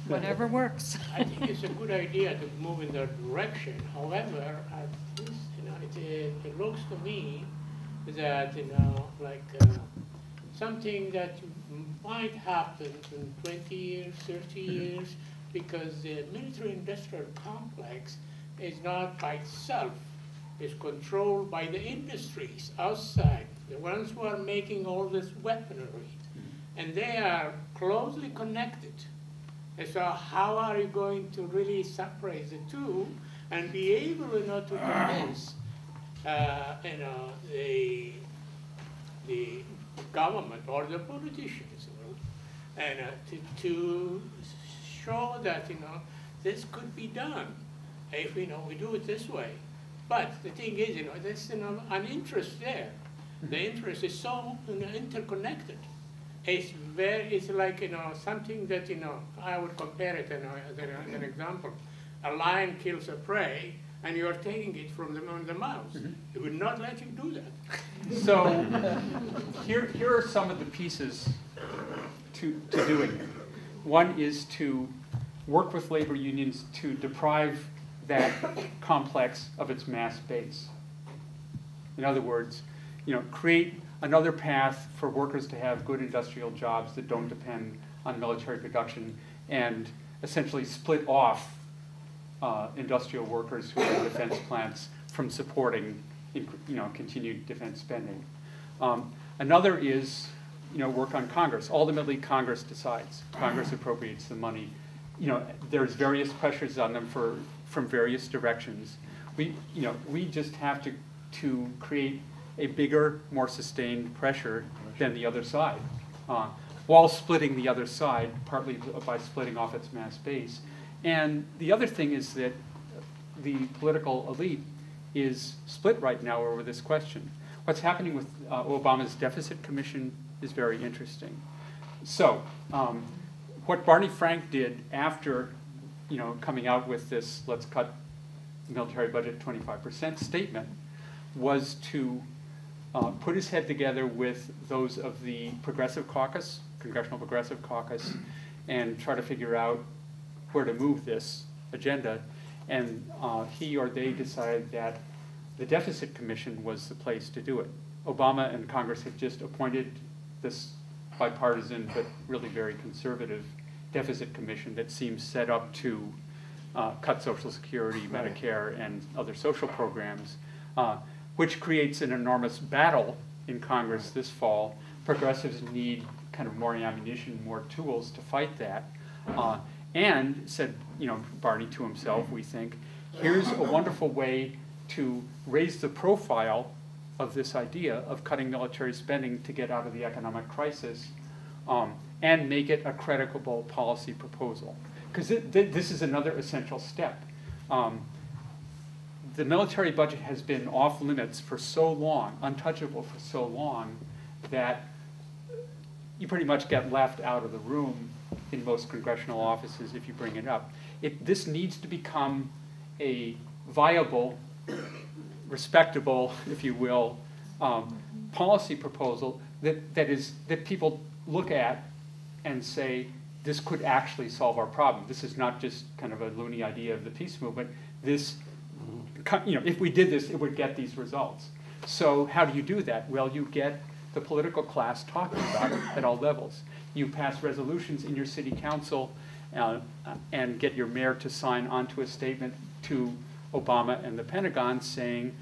whatever works. I think it's a good idea to move in that direction. However, at least, it looks to me that, like something that might happen in 20 years, 30 years, because the military-industrial complex is not by itself. It's controlled by the industries outside, the ones who are making all this weaponry. And they are closely connected. And so how are you going to really separate the two and be able, to convince, the government or the politicians, and to show that, this could be done if, we do it this way. But the thing is, there's, an interest there. The interest is so interconnected. It's like, something that, I would compare it, as an example. A lion kills a prey, and you're taking it from the mouse. It would not let you do that. So here are some of the pieces to doing it. One is to work with labor unions to deprive that complex of its mass base. In other words, create another path for workers to have good industrial jobs that don't depend on military production, and essentially split off industrial workers who are in defense plants from supporting continued defense spending. Another is work on Congress. Ultimately, Congress decides. Congress appropriates the money. There's various pressures on them from various directions. We just have to create a bigger, more sustained pressure than the other side, while splitting the other side, partly by splitting off its mass base. And the other thing is that the political elite is split right now over this question. What's happening with Obama's deficit commission is very interesting. So, what Barney Frank did after, coming out with this "let's cut the military budget 25% statement, was to put his head together with those of the Progressive Caucus, Congressional Progressive Caucus, and try to figure out where to move this agenda. And he or they decided that the Deficit Commission was the place to do it. Obama and Congress had just appointed this bipartisan but really very conservative Deficit Commission that seems set up to cut Social Security, Medicare, and other social programs, which creates an enormous battle in Congress this fall. Progressives need kind of more ammunition, more tools to fight that. And said, Barney to himself, we think, here's a wonderful way to raise the profile of this idea of cutting military spending to get out of the economic crisis, and make it a credible policy proposal. Because this is another essential step. The military budget has been off limits for so long, untouchable for so long, that you pretty much get left out of the room in most congressional offices if you bring it up. This needs to become a viable, respectable, if you will, policy proposal that people look at and say, this could actually solve our problem. This is not just kind of a loony idea of the peace movement. This, if we did this, it would get these results. So how do you do that? Well, you get the political class talking about it at all levels. You pass resolutions in your city council and get your mayor to sign onto a statement to Obama and the Pentagon saying,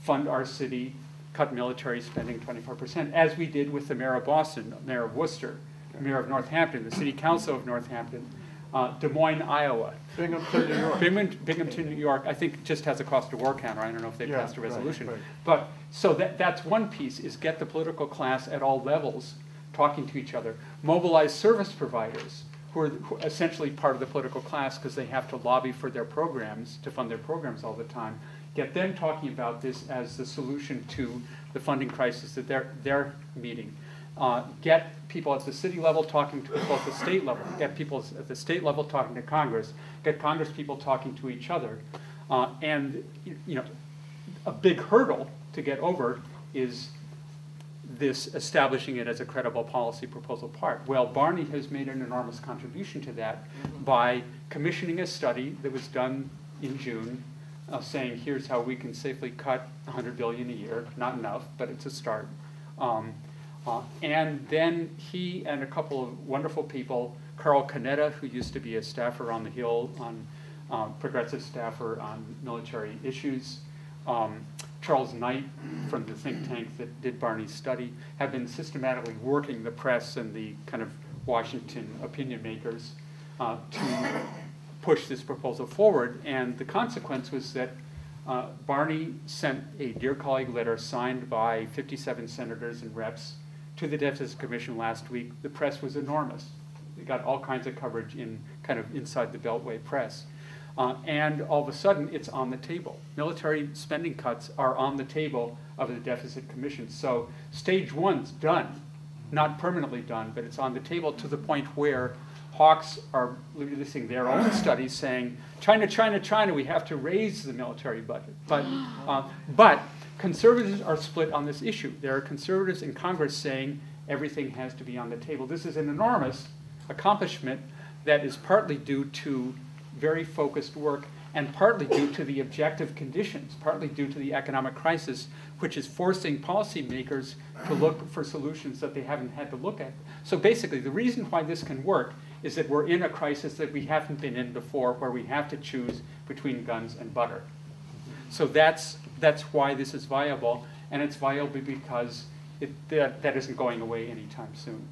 fund our city, cut military spending 24%, as we did with the mayor of Boston, mayor of Worcester, mayor of Northampton, the city council of Northampton, Des Moines, Iowa. Binghamton, New York. Binghamton, New York, I think just has a cost of war counter. I don't know if they passed a resolution. Right. But so that's one piece, is get the political class at all levels talking to each other. Mobilize service providers, who are essentially part of the political class because they have to lobby for their programs, to fund their programs all the time. Get them talking about this as the solution to the funding crisis that they're meeting. Get people at the city level talking to people at the state level. Get people at the state level talking to Congress. Get Congress people talking to each other. And a big hurdle to get over is this establishing it as a credible policy proposal part. Well, Barney has made an enormous contribution to that by commissioning a study that was done in June, saying here's how we can safely cut $100 billion a year. Not enough, but it's a start. And then he and a couple of wonderful people, Carl Canetta, who used to be a staffer on the Hill, progressive staffer on military issues, Charles Knight from the think tank that did Barney's study, have been systematically working the press and the kind of Washington opinion makers to push this proposal forward. And the consequence was that Barney sent a Dear Colleague letter signed by 57 senators and reps to the Deficit Commission last week. The press was enormous. It got all kinds of coverage in kind of inside the Beltway press. And all of a sudden, it's on the table. Military spending cuts are on the table of the Deficit Commission. So stage one's done, not permanently done, but it's on the table to the point where hawks are releasing their own studies saying, China, China, China, we have to raise the military budget. But conservatives are split on this issue. There are conservatives in Congress saying everything has to be on the table. This is an enormous accomplishment that is partly due to very focused work and partly due to the objective conditions, partly due to the economic crisis, which is forcing policymakers to look for solutions that they haven't had to look at. So basically, the reason why this can work is that we're in a crisis that we haven't been in before, where we have to choose between guns and butter. So that's why this is viable, and it's viable because that isn't going away anytime soon.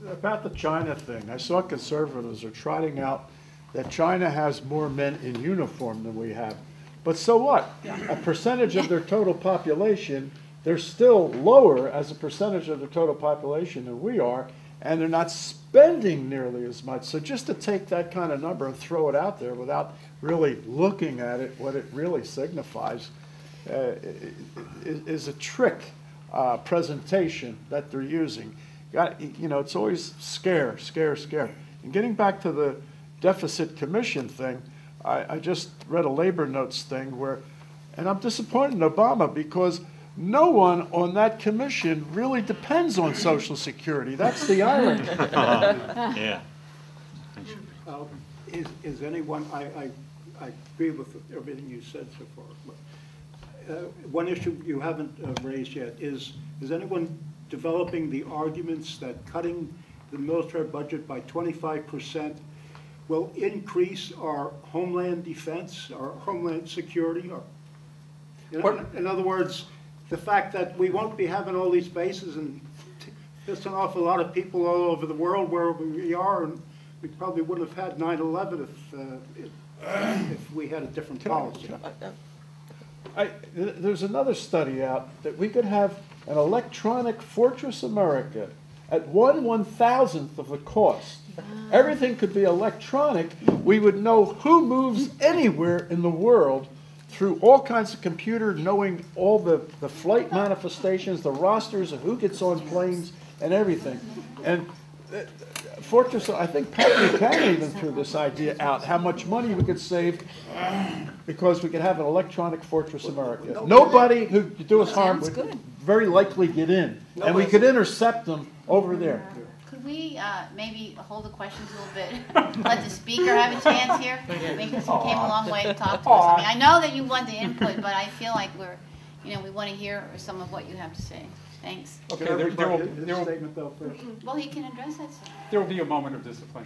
About the China thing, I saw conservatives are trotting out that China has more men in uniform than we have. But so what? A percentage of their total population, they're still lower as a percentage of the total population than we are, and they're not spending nearly as much. So just to take that kind of number and throw it out there without really looking at it, what it really signifies, is a trick presentation that they're using. You know, it's always scare, scare, scare. And getting back to the Deficit Commission thing, I just read a labor notes thing where, and I'm disappointed in Obama because no one on that commission really depends on Social Security. That's the irony. Yeah. Is anyone, I agree with everything you said so far, but one issue you haven't raised yet is anyone developing the arguments that cutting the military budget by 25% will increase our homeland defense, our homeland security? Or, in other words, the fact that we won't be having all these bases and pissing off a lot of people all over the world where we are, and we probably wouldn't have had 9/11 if we had a different policy. There's another study out that we could have an electronic Fortress America at 1/1000th of the cost. Everything could be electronic. We would know who moves anywhere in the world through all kinds of computer, knowing all the flight manifestations, the rosters of who gets on planes and everything. And Fortress, I think Pat Buchanan even threw this idea out, how much money we could save because we could have an electronic Fortress America. Nobody who could do us harm would very likely get in. And we could intercept them over there. Could we maybe hold the questions a little bit? Let the speaker have a chance here? Because he came a long way to talk to us. I mean, I know that you want the input, but I feel like we want to hear some of what you have to say. Thanks. Okay, His statement though first. Well, he can address that. there will be a moment of discipline.